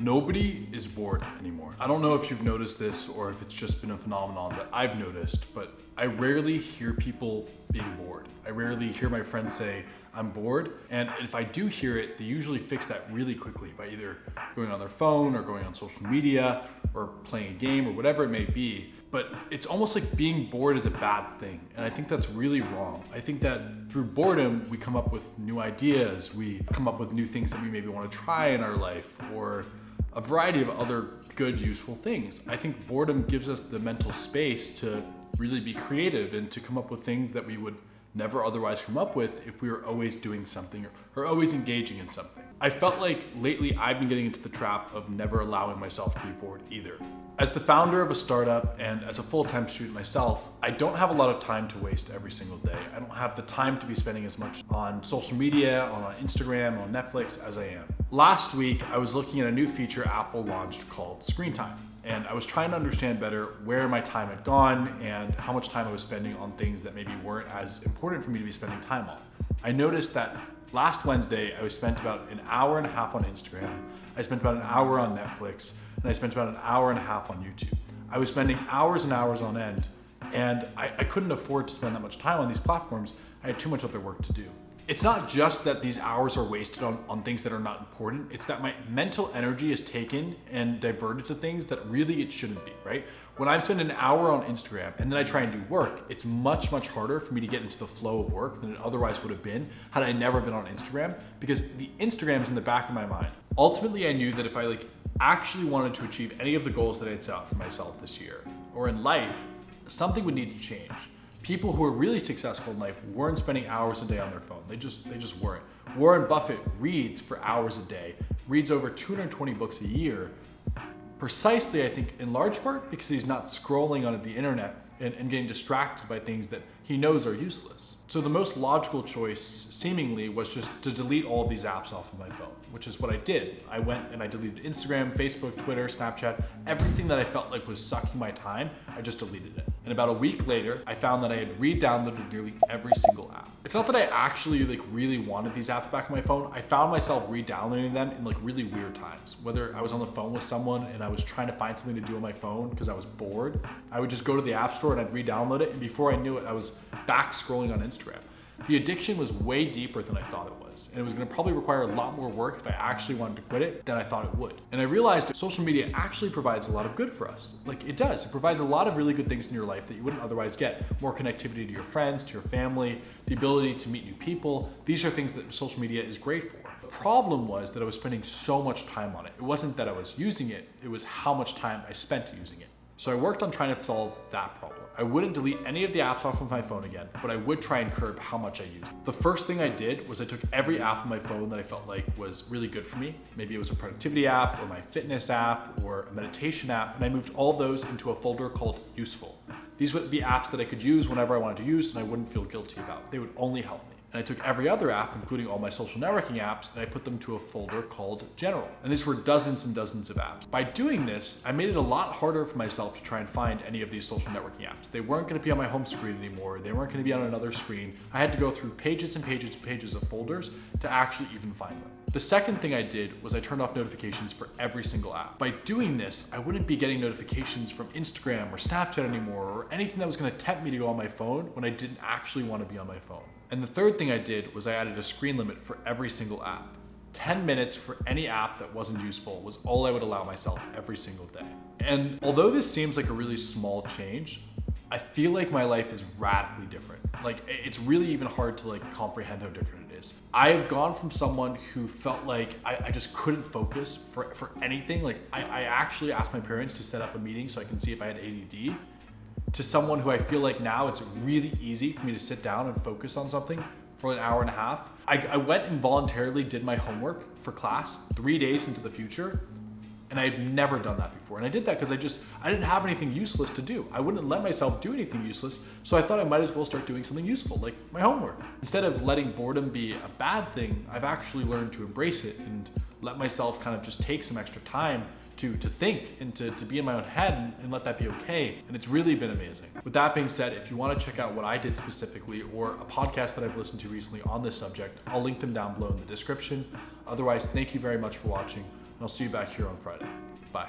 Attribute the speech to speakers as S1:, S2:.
S1: Nobody is bored anymore. I don't know if you've noticed this or if it's just been a phenomenon that I've noticed, but I rarely hear people being bored. I rarely hear my friends say, I'm bored. And if I do hear it, they usually fix that really quickly by either going on their phone or going on social media or playing a game or whatever it may be. But it's almost like being bored is a bad thing. And I think that's really wrong. I think that through boredom, we come up with new ideas. We come up with new things that we maybe want to try in our life, or a variety of other good, useful things. I think boredom gives us the mental space to really be creative and to come up with things that we would never otherwise come up with if we were always doing something or always engaging in something. I felt like lately I've been getting into the trap of never allowing myself to be bored either. As the founder of a startup and as a full-time student myself, I don't have a lot of time to waste every single day. I don't have the time to be spending as much on social media, on Instagram, on Netflix as I am. Last week, I was looking at a new feature Apple launched called Screen Time. And I was trying to understand better where my time had gone and how much time I was spending on things that maybe weren't as important for me to be spending time on. I noticed that last Wednesday, I spent about an hour and a half on Instagram. I spent about an hour on Netflix, and I spent about an hour and a half on YouTube. I was spending hours and hours on end, and I couldn't afford to spend that much time on these platforms. I had too much other work to do. It's not just that these hours are wasted on things that are not important. It's that my mental energy is taken and diverted to things that really it shouldn't be, right? When I spend an hour on Instagram and then I try and do work, it's much harder for me to get into the flow of work than it otherwise would have been had I never been on Instagram, because the Instagram's in the back of my mind. Ultimately, I knew that if I actually wanted to achieve any of the goals that I had set out for myself this year or in life, something would need to change. People who are really successful in life weren't spending hours a day on their phone. They just weren't. Warren Buffett reads for hours a day, reads over 220 books a year, precisely, I think, in large part because he's not scrolling on the internet and getting distracted by things that he knows are useless. So the most logical choice, seemingly, was just to delete all of these apps off of my phone, which is what I did. I went and I deleted Instagram, Facebook, Twitter, Snapchat, everything that I felt like was sucking my time, I just deleted it. And about a week later, I found that I had re-downloaded nearly every single app. It's not that I actually really wanted these apps back on my phone. I found myself re-downloading them in really weird times. Whether I was on the phone with someone and I was trying to find something to do on my phone because I was bored, I would just go to the app store and I'd re-download it, and before I knew it, I was back scrolling on Instagram. The addiction was way deeper than I thought it was, and it was gonna probably require a lot more work if I actually wanted to quit it than I thought it would. And I realized that social media actually provides a lot of good for us. It does. It provides a lot of really good things in your life that you wouldn't otherwise get. More connectivity to your friends, to your family, the ability to meet new people. These are things that social media is great for. The problem was that I was spending so much time on it. It wasn't that I was using it, it was how much time I spent using it. So I worked on trying to solve that problem. I wouldn't delete any of the apps off of my phone again, but I would try and curb how much I used. The first thing I did was I took every app on my phone that I felt like was really good for me. Maybe it was a productivity app or my fitness app or a meditation app, and I moved all those into a folder called Useful. These would be apps that I could use whenever I wanted to use and I wouldn't feel guilty about. They would only help me. And I took every other app, including all my social networking apps, and I put them to a folder called General. And these were dozens and dozens of apps. By doing this, I made it a lot harder for myself to try and find any of these social networking apps. They weren't gonna be on my home screen anymore. They weren't gonna be on another screen. I had to go through pages and pages and pages of folders to actually even find them. The second thing I did was I turned off notifications for every single app. By doing this, I wouldn't be getting notifications from Instagram or Snapchat anymore, or anything that was gonna tempt me to go on my phone when I didn't actually wanna be on my phone. And the third thing I did was I added a screen limit for every single app. 10 minutes for any app that wasn't useful was all I would allow myself every single day. And although this seems like a really small change, I feel like my life is radically different. It's really even hard to comprehend how different it is. I've gone from someone who felt like I just couldn't focus for anything. I actually asked my parents to set up a meeting so I can see if I had ADD, to someone who I feel like now it's really easy for me to sit down and focus on something for an hour and a half. I went and voluntarily did my homework for class 3 days into the future, and I had never done that before. And I did that because I didn't have anything useless to do. I wouldn't let myself do anything useless, so I thought I might as well start doing something useful, like my homework. Instead of letting boredom be a bad thing, I've actually learned to embrace it and let myself kind of just take some extra time to think and to be in my own head and let that be okay. And it's really been amazing. With that being said, if you want to check out what I did specifically or a podcast that I've listened to recently on this subject, I'll link them down below in the description. Otherwise, thank you very much for watching. I'll see you back here on Friday. Bye.